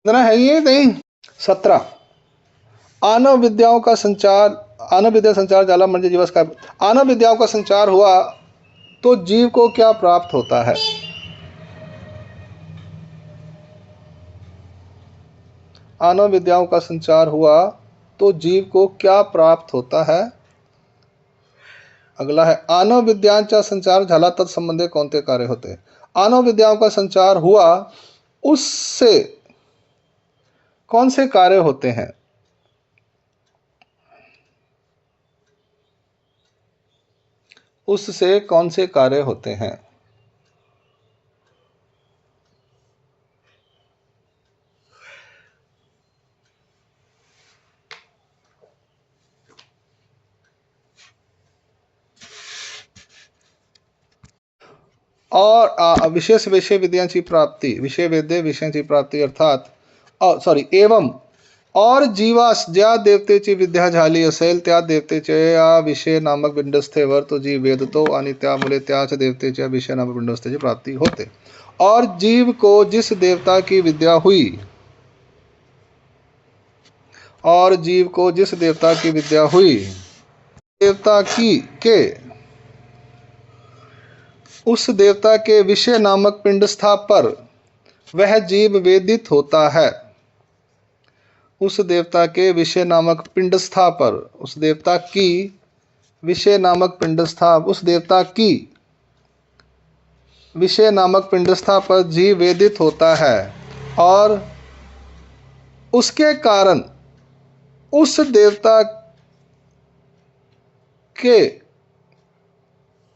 इतना है ये नहीं। 17 आनव विद्याओं का संचार, आनव विद्या संचार जाला मंजर जीवस का, आनव विद्याओं का संचार हुआ तो जीव को क्या प्राप्त होता है? आनव विद्याओं का संचार हुआ तो जीव को क्या प्राप्त होता है? अगला है आनव विद्यांचा संचार झाला तत्संबंधी कोणते कार्य होते? आनव विद्याओं का संचार हुआ उससे कौन से कार्य होते हैं? उससे कौन से कार्य होते हैं? और विशेष विषय विद्यांची प्राप्ति, विषय वेद्य विषयांची प्राप्ति अर्थात एवं और जीवास ज्या देवतेची विद्या झाली असेल त्या देवतेचे या विषय नामक पिंडस्थेवर तो जीव वेदतो आणि त्यामुळे त्याच देवतेच्या विषय नामक पिंडस्थेची प्राप्ति होते। और जीव को जिस देवता की विद्या हुई, और जीव को जिस देवता की विद्या हुई, देवता की के उस देवता के विषय नामक पिंडस्था पर वह जीव वेदित होता है। उस देवता के विषय नामक पिंडस्था पर, उस देवता की विषय नामक पिंडस्था, उस देवता की विषय नामक पिंडस्था पर जीव वेदित होता है और उसके कारण उस देवता के,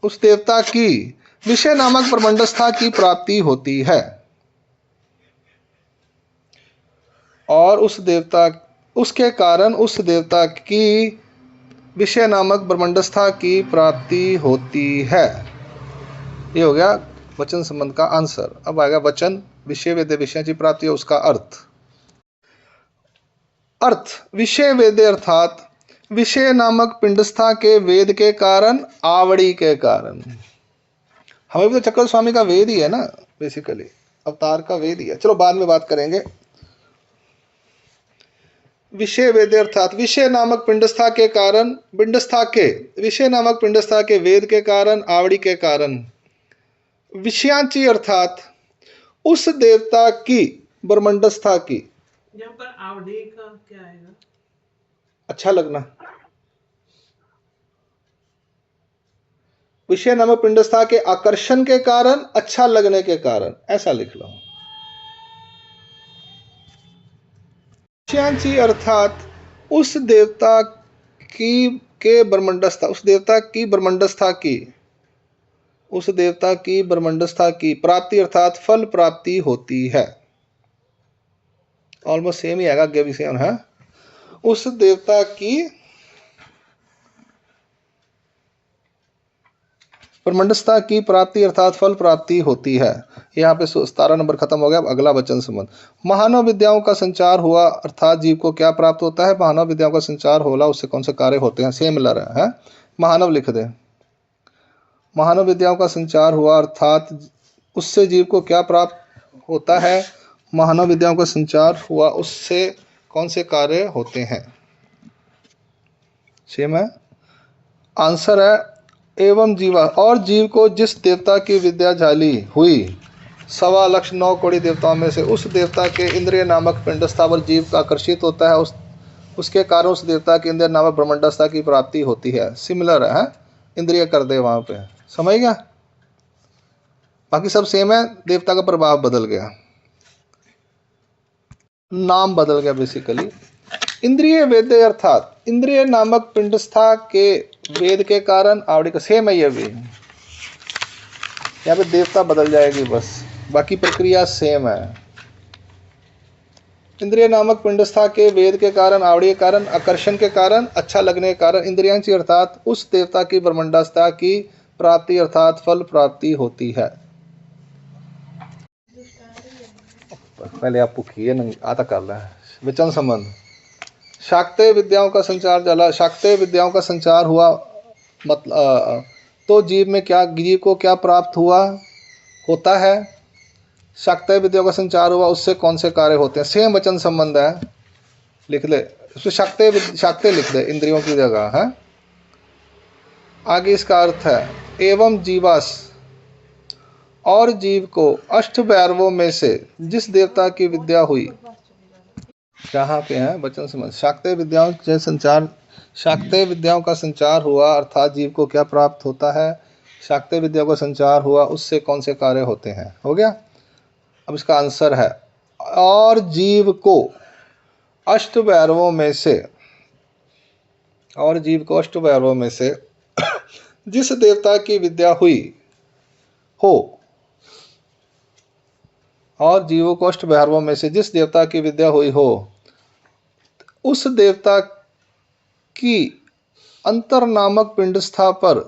उस देवता की विषय नामक ब्रह्मंडस्था की प्राप्ति होती है। और उस देवता, उसके कारण उस देवता की विषय नामक ब्रह्मंडस्था की प्राप्ति होती है। ये हो गया वचन संबंध का आंसर। अब आएगा वचन विषय वेद्य विषयांची प्राप्ति, उसका अर्थ। अर्थ विषय वेद्य अर्थात विषय नामक पिंडस्था के वेद के कारण, आवड़ी के कारण। हमें भी तो चक्र स्वामी का वेद ही है ना, बेसिकली अवतार का वेद ही है। चलो बाद में बात करेंगे। विषय वेद अर्थात विषय नामक पिंडस्था के कारण, पिंडस्था के विषय नामक पिंडस्था के वेद के कारण, आवड़ी के कारण। विषयांची अर्थात उस देवता की ब्रह्मंडस्था की। यहाँ पर आवड़ी का क्या आएगा? अच्छा लगना। विषय नामक पिंडस्था के आकर्षण के कारण, अच्छा लगने के कारण, ऐसा लिख लो। विषयांची अर्थात उस देवता की के ब्रह्मंडस्था, उस देवता की ब्रह्मंडस्था की, उस देवता की ब्रह्मंडस्था की प्राप्ति अर्थात फल प्राप्ति होती है। ऑलमोस्ट सेम ही आएगा, आगे भी सेम है। उस देवता की ब्रह्मंडस्था की प्राप्ति अर्थात फल प्राप्ति होती है। यहाँ पे 17 नंबर खत्म हो गया। अब अगला वचन संबंध। महानव विद्याओं का संचार हुआ अर्थात जीव को क्या प्राप्त होता है? महानव विद्याओं का संचार होला उससे कौन से कार्य होते हैं? सिमिलर है। महानव लिख दे। महानव विद्याओं का संचार हुआ अर्थात उससे जीव को क्या प्राप्त होता है? महानव विद्याओं का संचार हुआ उससे कौन से कार्य होते हैं? सेम है। आंसर है एवं जीवा और जीव को जिस देवता की विद्या झाली हुई 9.25 करोड़ देवताओं में से उस देवता के इंद्रिय नामक पिंडस्था पर जीव का आकर्षित होता है, उसके कारण उस देवता के इंद्रिय नामक ब्रह्मंडस्था की प्राप्ति होती है। सिमिलर है, इंद्रिय कर दे वहां पे, समझ गया? बाकी सब सेम है, देवता का प्रभाव बदल गया, नाम बदल गया बेसिकली। इंद्रिय वेद्य अर्थात इंद्रिय नामक पिंडस्था के वेद के कारण, आवड़ी का सेम है। ये भी यहाँ पे देवता बदल जाएगी बस, बाकी प्रक्रिया सेम है। इंद्रिय नामक पिंडस्था के वेद के कारण, आवड़ी के कारण, आकर्षण के कारण, अच्छा लगने के कारण, इंद्रियांची अर्थात उस देवता की ब्रह्मंडस्था की प्राप्ति अर्थात फल प्राप्ति होती है। पहले आप पुखिए आता कर ले। वचन संबंध। शाक्तेय विद्याओं का संचार चला, शाक्तेय विद्याओं का संचार हुआ मतलब तो जीव में क्या, जीव को क्या प्राप्त हुआ होता है? शाक्तेय विद्याओं का संचार हुआ उससे कौन से कार्य होते हैं? सेम वचन संबंध है, लिख ले उसमें शाक्तेय लिख दे इंद्रियों की जगह है। आगे इसका अर्थ है एवं जीवास और जीव को अष्ट भैरवों में से जिस देवता की विद्या हुई। कहाँ पे है वचन संबंध? शाक्तेय विद्याओं का संचार हुआ अर्थात जीव को क्या प्राप्त होता है? शाक्तेय विद्या का संचार हुआ उससे कौन से कार्य होते हैं? हो गया। अब इसका आंसर है और जीव को अष्ट भैरवों में से, और जीव को अष्ट भैरवों में से जिस देवता की विद्या हुई हो, और जीवों को अष्ट भैरवों में से जिस देवता की विद्या हुई हो उस देवता की अंतर नामक पिंडस्था पर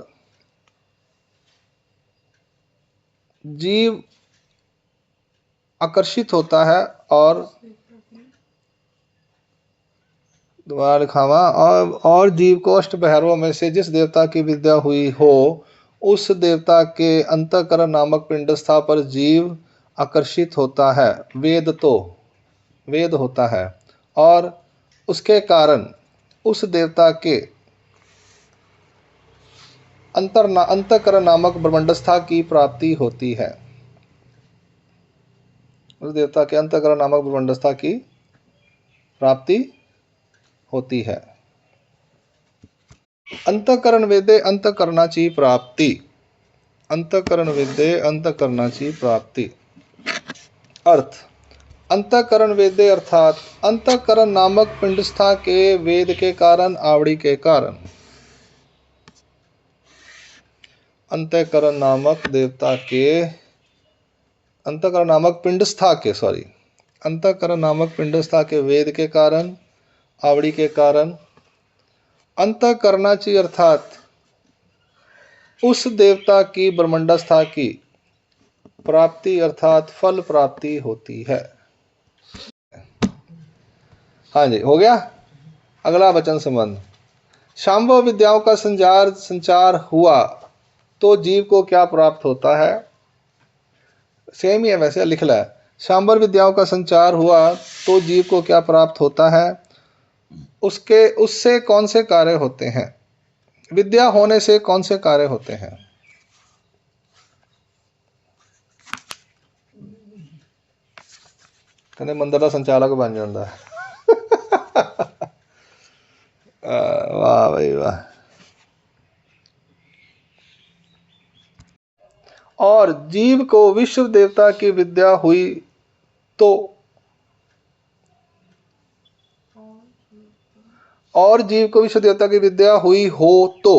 जीव आकर्षित होता है। और दोबारा लिखावा और जीव को अष्ट भैरवों में से जिस देवता की विद्या हुई हो उस देवता के अंतःकरण नामक पिंडस्था पर जीव आकर्षित होता है। वेद होता है और उसके कारण उस देवता के अंतःकरण नामक ब्रह्मंडस्था की प्राप्ति होती है। उस देवता के अंतःकरण नामक ब्रह्मंडस्था की प्राप्ति होती है। अंतःकरण वेदे अंतःकरणाची प्राप्ति। अंतःकरण वेदे अंतःकरणाची प्राप्ति। अर्थ अंतःकरण वेदे अर्थात अंतःकरण नामक पिंडस्था के वेद के कारण, आवड़ी के कारण। अंतःकरण नामक देवता के अंतःकरण नामक पिंडस्था के अंतःकरण नामक पिंडस्था के वेद के कारण, आवड़ी के कारण। अंतःकरणाची अर्थात उस देवता की ब्रह्मंडस्था की प्राप्ति अर्थात फल प्राप्ति होती है। हाँ जी, हो गया। अगला वचन संबंध। शांभव विद्याओं का संचार हुआ तो जीव को क्या प्राप्त होता है? सेम ही है वैसे, लिख ला। शांभव विद्याओं का संचार हुआ तो जीव को क्या प्राप्त होता है? उससे कौन से कार्य होते हैं? विद्या होने से कौन से कार्य होते हैं? कहने मंदिर का संचालक बन जाता है। वाह भाई वाह। और जीव को विश्व देवता की विद्या हुई तो, और जीव को विश्व देवता की विद्या हुई हो तो,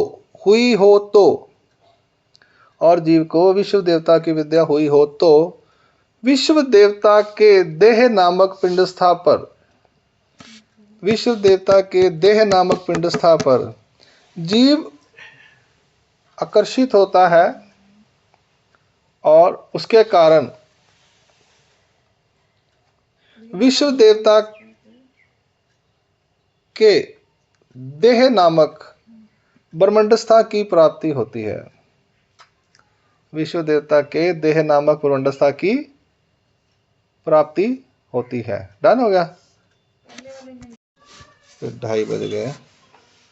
और जीव को विश्व देवता की विद्या हुई हो तो विश्व देवता के देह नामक पिंडस्था पर, विश्व देवता के देह नामक पिंडस्था पर जीव आकर्षित होता है और उसके कारण विश्व देवता के देह नामक ब्रह्मंडस्था की प्राप्ति होती है। विश्व देवता के देह नामक ब्रह्मंडस्था की प्राप्ति होती है। डन हो गया। 2:30 बज गए।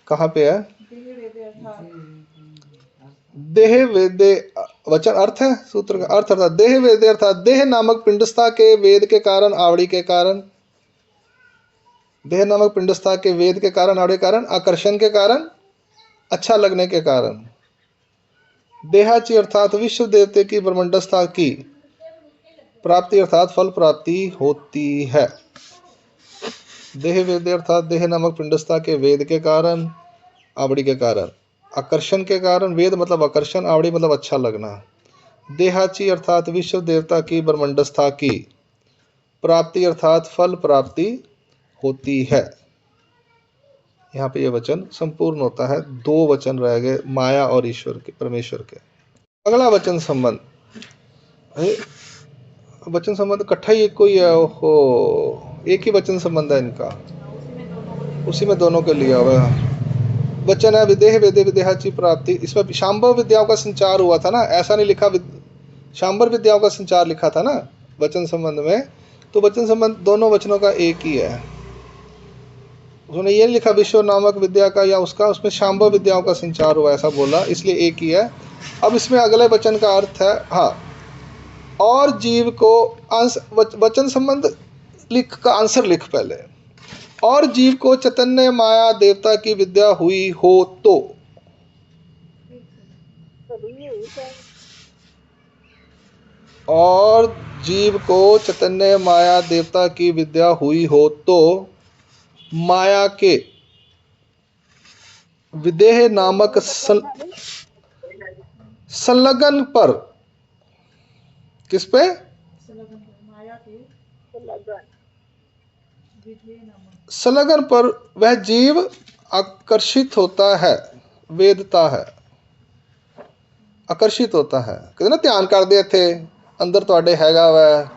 कहाँ पे है? देह वेदे वचन अर्थ है, सूत्र का अर्थ अर्थात देह वेदे अर्थात देह नामक पिंडस्था के वेद के कारण, आवड़ी के कारण। देह नामक पिंडस्था के वेद के कारण, आवड़ी के कारण, आकर्षण के कारण, अच्छा लगने के कारण। देहाची अर्थात विश्व देवते की ब्रह्मंडस्था की प्राप्ति अर्थात फल प्राप्ति होती है। देह वेद अर्थात देह नामक पिंडस्था के वेद के कारण, आवड़ी के कारण। आकर्षण के कारण, वेद मतलब आकर्षण, आवड़ी मतलब अच्छा लगना। देहाची अर्थात विश्व देवता की ब्रह्मंडस्था की प्राप्ति अर्थात फल प्राप्ति होती है। यहाँ पे ये वचन संपूर्ण होता है। 2 वचन रह गए माया और ईश्वर के, परमेश्वर के। अगला वचन संबंध। वचन संबंध इकट्ठा ही एक कोई है। ओहो, एक ही वचन संबंध है इनका, उसी में दोनों के लिया हुआ है। वचन है विदेह वेदे विदेहाची प्राप्ति। इसमें शांभव विद्याओं का संचार हुआ था ना, ऐसा नहीं लिखा। शांभव विद्याओं का संचार लिखा था ना, वचन संबंध में, तो वचन संबंध दोनों वचनों का एक ही है। उसने ये लिखा विश्व नामक विद्या का या उसका, उसमें शांभव विद्याओं का संचार हुआ ऐसा बोला, इसलिए एक ही है। अब इसमें अगले वचन का अर्थ है, हाँ, और जीव को वचन संबंध लिख का आंसर लिख पहले। और जीव को चैतन्य माया देवता की विद्या हुई हो तो, और जीव को चैतन्य माया देवता की विद्या हुई हो तो माया के विदेह नामक संलग्न पर, किस पे? संलग्न पर वह जीव आकर्षित होता है, वेदता है, आकर्षित होता है। कहते ना ध्यान कर दे थे अंदर ਤੁਹਾਡੇ हैगा वह,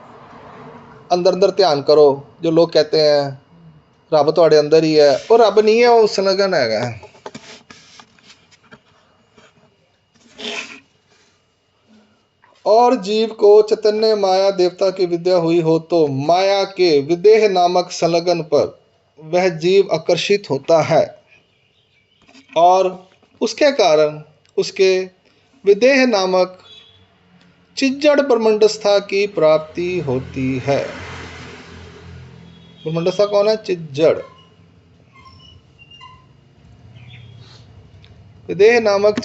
अंदर अंदर ध्यान करो, जो लोग कहते हैं रब ਤੁਹਾਡੇ अंदर ही है, और रब नहीं है, वो संलग्न हैगा। और जीव को चैतन्य माया देवता की विद्या हुई हो तो माया के विदेह नामक संलग्न पर वह जीव आकर्षित होता है, और उसके कारण उसके विदेह नामक चिज्जड़ ब्रह्मंडस्था की प्राप्ति होती है। ब्रह्मंडस्था कौन है? चिज्जड़। विदेह नामक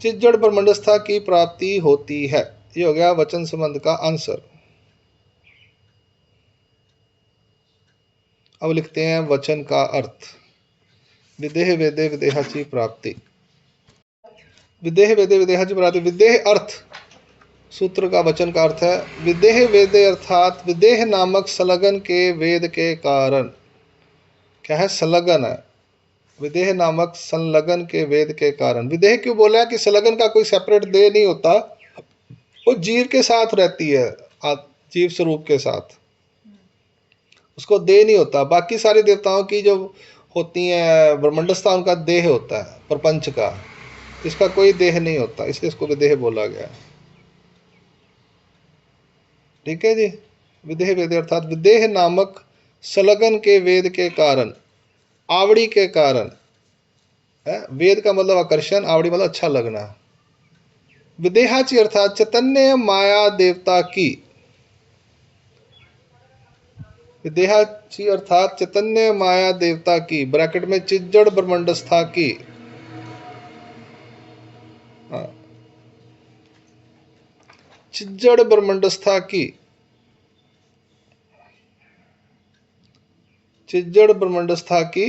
चिज्जड़ ब्रह्मंडस्था की प्राप्ति होती है। ये हो गया वचन संबंध का आंसर। अब लिखते हैं वचन का अर्थ। विदेह वेदे विदेहाची प्राप्ति, विदेह वेदे विदेहाची प्राप्ति। विदेह अर्थ सूत्र का वचन का अर्थ है विदेह वेदे, अर्थात विदेह नामक संलग्न के वेद के कारण। क्या है? संलग्न है। विदेह नामक संलग्न के वेद के कारण। विदेह क्यों बोला है? कि संलग्न का कोई सेपरेट देह नहीं होता, वो जीव के साथ रहती है, जीव स्वरूप के साथ, उसको देह नहीं होता। बाकी सारी देवताओं की जो होती हैं ब्रह्मंडस्था, उनका देह होता है प्रपंच का, इसका कोई देह नहीं होता, इसलिए इसको विदेह बोला गया। ठीक है जी। विदेह वेद अर्थात विदेह नामक संलग्न के वेद के कारण, आवड़ी के कारण है। वेद का मतलब आकर्षण, आवड़ी मतलब अच्छा लगना। विदेहाची अर्थात चैतन्य माया देवता की, विदेहाची अर्थात चैतन्य माया देवता की, ब्रैकेट में चिज्जड़ ब्रह्मंडस्था की, चिज्जड़ ब्रह्मंडस्था की, चिज्जड़ ब्रह्मंडस्था की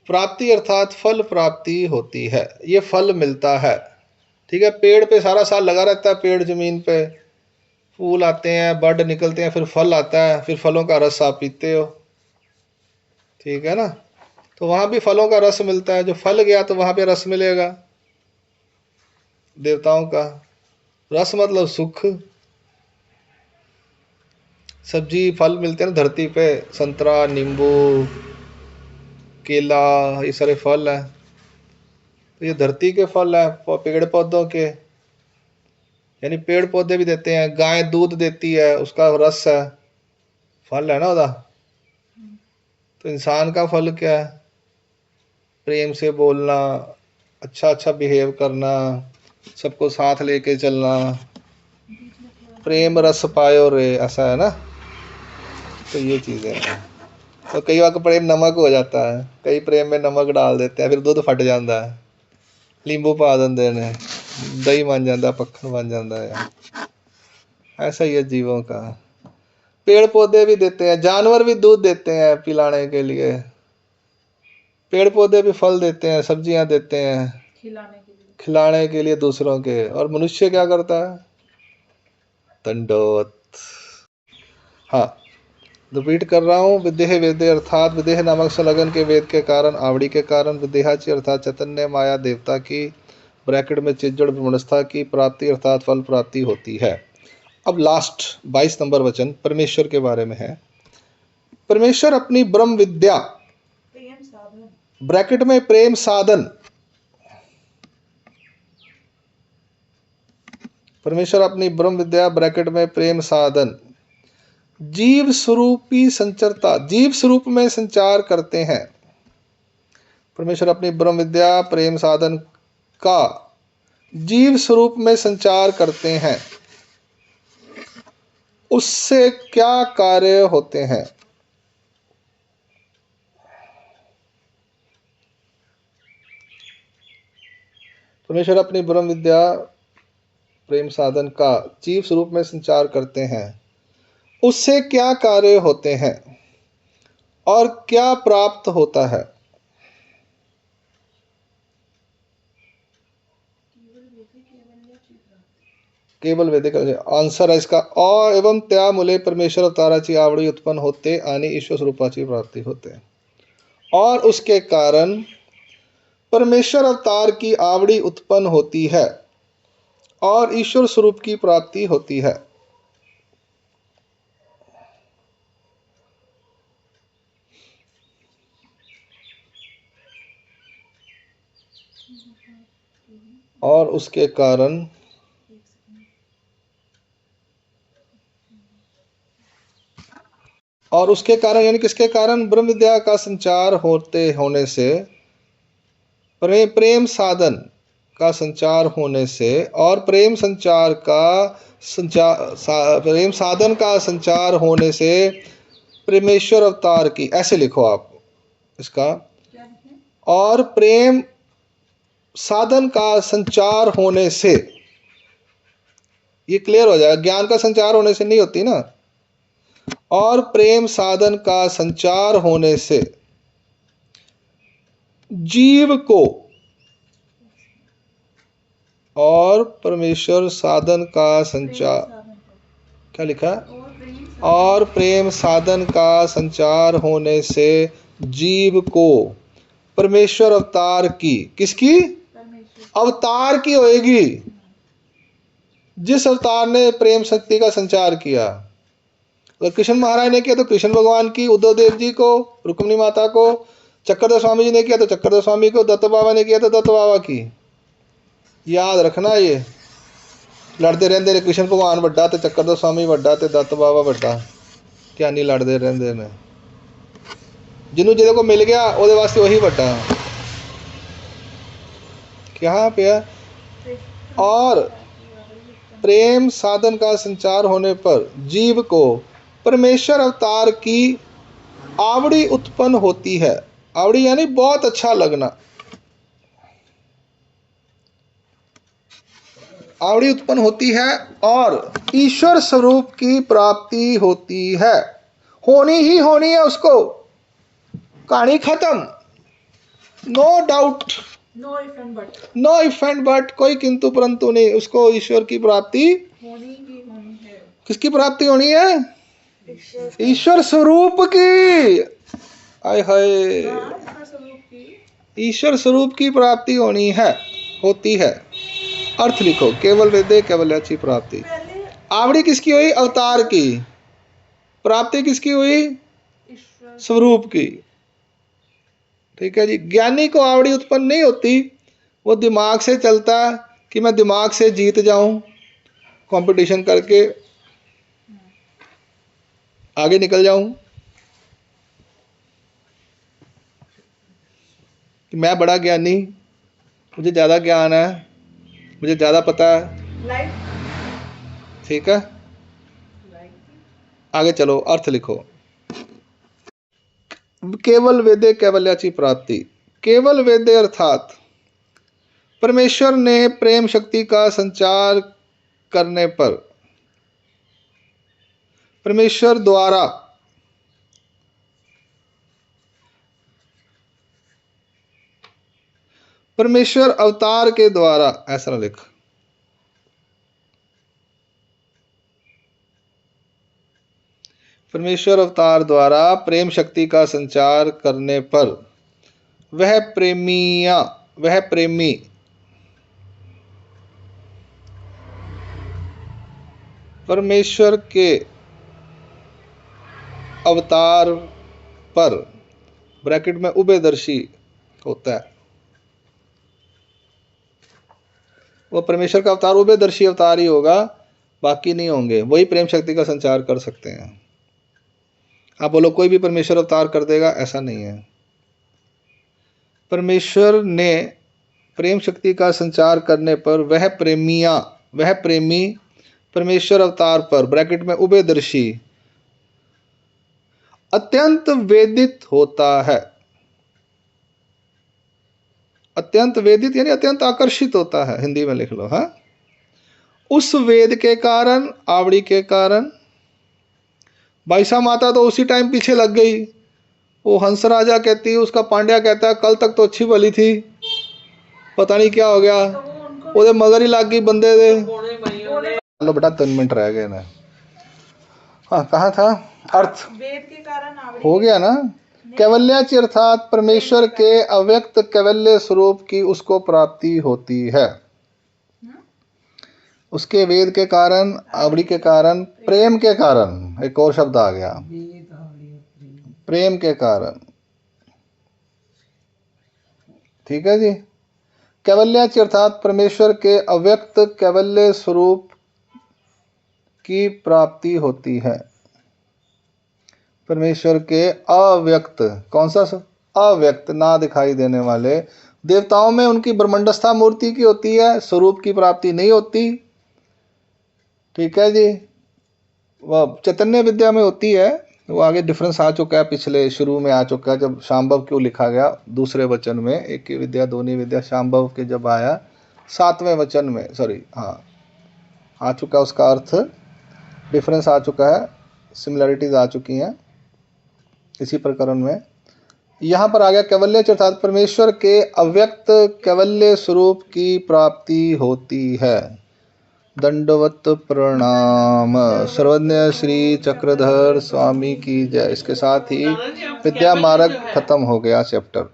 प्राप्ति अर्थात फल प्राप्ति होती है। ये फल मिलता है। ठीक है। पेड़ पे सारा साल लगा रहता है, पेड़ जमीन पे फूल आते हैं, बड निकलते हैं, फिर फल आता है, फिर फलों का रस आप पीते हो। ठीक है ना। तो वहां भी फलों का रस मिलता है। जो फल गया तो वहां पे रस मिलेगा। देवताओं का रस मतलब सुख। सब्जी फल मिलते हैं ना धरती पे, संतरा, नींबू, केला, ये सारे फल हैं। तो ये धरती के फल हैं, पेड़ पौधों के, यानी पेड़ पौधे भी देते हैं। गाय दूध देती है, उसका रस है, फल है ना उदा। तो इंसान का फल क्या है? प्रेम से बोलना, अच्छा अच्छा बिहेव करना, सबको साथ लेके चलना। प्रेम रस पायो रे, ऐसा है ना। तो ये चीज़ें हैं। तो कई बार प्रेम नमक हो जाता है, कई प्रेम में नमक डाल देते हैं, फिर दूध फट जाता है, नींबू पा देंगे ने, दही बन जाता, पक्खन बन जाता है। ऐसा ही है जीवों का। पेड़ पौधे भी देते हैं, जानवर भी दूध देते हैं पिलाने के लिए, पेड़ पौधे भी फल देते हैं, सब्जियां देते हैं खिलाने के लिए दूसरों के। और मनुष्य क्या करता है? दंडोत। हाँ, रिपीट कर रहा हूँ। विदेह वेदे अर्थात विदेह नामक संलग्न के वेद के कारण, आवड़ी के कारण, विदेहाची अर्थात चैतन्य माया देवता की, ब्रैकेट में चिज्जड़ ब्रह्मंडस्था की प्राप्ति अर्थात फल प्राप्ति होती है। अब लास्ट 22 नंबर वचन परमेश्वर के बारे में है। परमेश्वर अपनी ब्रह्म विद्या, ब्रैकेट में प्रेम साधन, परमेश्वर अपनी ब्रह्म विद्या ब्रैकेट में प्रेम साधन जीव स्वरूपी संचरता, जीव स्वरूप में संचार करते हैं। परमेश्वर अपनी ब्रह्म विद्या प्रेम साधन का जीव स्वरूप में संचार करते हैं, उससे क्या कार्य होते हैं? परमेश्वर अपनी ब्रह्म विद्या प्रेम साधन का जीव स्वरूप में संचार करते हैं, उससे क्या कार्य होते हैं और क्या प्राप्त होता है? केवल वैदिक आंसर है इसका और एवं त्या मुले परमेश्वर अवताराची आवडी उत्पन्न होते आणि ईश्वर स्वरूपाची प्राप्ति होते, और उसके कारण परमेश्वर अवतार की आवड़ी उत्पन्न होती है और ईश्वर स्वरूप की प्राप्ति होती है। और उसके कारण यानी किसके कारण? ब्रह्म विद्या का संचार होते होने से, प्रेम साधन का संचार होने से और प्रेम साधन का संचार होने से परमेश्वर अवतार की, ऐसे लिखो आप इसका, और प्रेम साधन का संचार होने से, ये क्लियर हो जाएगा, ज्ञान का संचार होने से नहीं होती ना, और प्रेम साधन का संचार होने से जीव को, और परमेश्वर साधन का संचार, क्या लिखा है? और प्रेम साधन का संचार होने से जीव को परमेश्वर अवतार की, किसकी? अवतार की होएगी, जिस अवतार ने प्रेम शक्ति का संचार किया। अगर कृष्ण महाराज ने किया तो कृष्ण भगवान की, उद्धव देव जी को, रुक्मिणी माता को, चक्रधर स्वामी जी ने किया तो चक्रधर स्वामी को, दत्त बाबा ने किया तो दत्त बाबा की। याद रखना, ये लड़ते रहते ने, कृष्ण भगवान बड़ा तो चक्रधर स्वामी बड़ा तो दत्त बाबा बड़ा, क्या नहीं लड़ते रहते ने। जिन्हों जिदे को मिल गया ਉਹਦੇ वास्ते वही बड़ा, क्या पे है? और प्रेम साधन का संचार होने पर जीव को परमेश्वर अवतार की आवड़ी उत्पन्न होती है। आवड़ी यानी बहुत अच्छा लगना, आवड़ी उत्पन्न होती है और ईश्वर स्वरूप की प्राप्ति होती है। होनी ही होनी है उसको, कहानी खत्म, no doubt, no if and but, कोई किंतु परंतु नहीं, उसको ईश्वर की प्राप्ति होनी ही होनी है। किसकी प्राप्ति होनी है? ईश्वर स्वरूप की, आय हाय, ईश्वर स्वरूप की प्राप्ति होनी है, होती है। अर्थ लिखो, केवल वेदे केवल्याची प्राप्ति। आवड़ी किसकी हुई? अवतार की। प्राप्ति किसकी हुई? स्वरूप की। ठीक है जी। ज्ञानी को आवड़ी उत्पन्न नहीं होती, वो दिमाग से चलता है कि मैं दिमाग से जीत जाऊं, कंपटीशन करके आगे निकल जाऊं, कि मैं बड़ा ज्ञानी, मुझे ज़्यादा ज्ञान है, मुझे ज़्यादा पता है। ठीक है, आगे चलो, अर्थ लिखो। केवल वेदे कैवल्याची प्राप्ति। केवल वेदे अर्थात परमेश्वर ने प्रेम शक्ति का संचार करने पर, परमेश्वर द्वारा परमेश्वर अवतार के द्वारा, ऐसा ना लिख, परमेश्वर अवतार द्वारा प्रेम शक्ति का संचार करने पर वह प्रेमी परमेश्वर के अवतार पर, ब्रैकेट में उभयदर्शी होता है। वो परमेश्वर का अवतार उभयदर्शी अवतार ही होगा, बाकी नहीं होंगे। वही प्रेम शक्ति का संचार कर सकते हैं। आप बोलो कोई भी परमेश्वर अवतार कर देगा, ऐसा नहीं है। परमेश्वर ने प्रेम शक्ति का संचार करने पर वह प्रेमी परमेश्वर अवतार पर ब्रैकेट में उभयदर्शी अत्यंत वेदित होता है। अत्यंत वेदित यानी अत्यंत आकर्षित होता है, हिंदी में लिख लो। हाँ, उस वेद के कारण, आवड़ी के कारण। बाईसा माता तो उसी टाइम पीछे लग गई। वो हंस राजा कहती है, उसका पांड्या कहता है कल तक तो अच्छी भली थी, पता नहीं क्या हो गया, ਉਹਦੇ मगर ही लग गई बंदे दे। चलो बेटा 3 मिनट रह गए ना। हाँ, कहाँ था? अर्थ वेद के कारण आवड़ी हो गया ना। कैवल्याच अर्थात परमेश्वर के अव्यक्त कैवल्य स्वरूप की उसको प्राप्ति होती है। उसके वेद के कारण, आवड़ी के कारण, प्रेम के कारण, एक और शब्द आ गया, प्रेम के कारण। ठीक है जी। कैवल्याच अर्थात परमेश्वर के अव्यक्त कैवल्य स्वरूप की प्राप्ति होती है। परमेश्वर के अव्यक्त, कौन सा अव्यक्त, ना दिखाई देने वाले। देवताओं में उनकी ब्रह्मंडस्था मूर्ति की होती है, स्वरूप की प्राप्ति नहीं होती। ठीक है जी। वह चैतन्य विद्या में होती है। वो आगे डिफरेंस आ चुका है, पिछले शुरू में आ चुका है, जब शांभव क्यों लिखा गया दूसरे वचन में, एक ही विद्या दोनों विद्या, शांभव के जब आया 7वें वचन में, सॉरी, हाँ, आ चुका उसका अर्थ, डिफरेंस आ चुका है, सिमिलरिटीज आ चुकी हैं इसी प्रकरण में। यहाँ पर आ गया कैवल्य अर्थात परमेश्वर के अव्यक्त कैवल्य स्वरूप की प्राप्ति होती है। दंडवत प्रणाम। सर्वज्ञ श्री चक्रधर स्वामी की जय। इसके साथ ही विद्या मार्ग खत्म हो गया चैप्टर।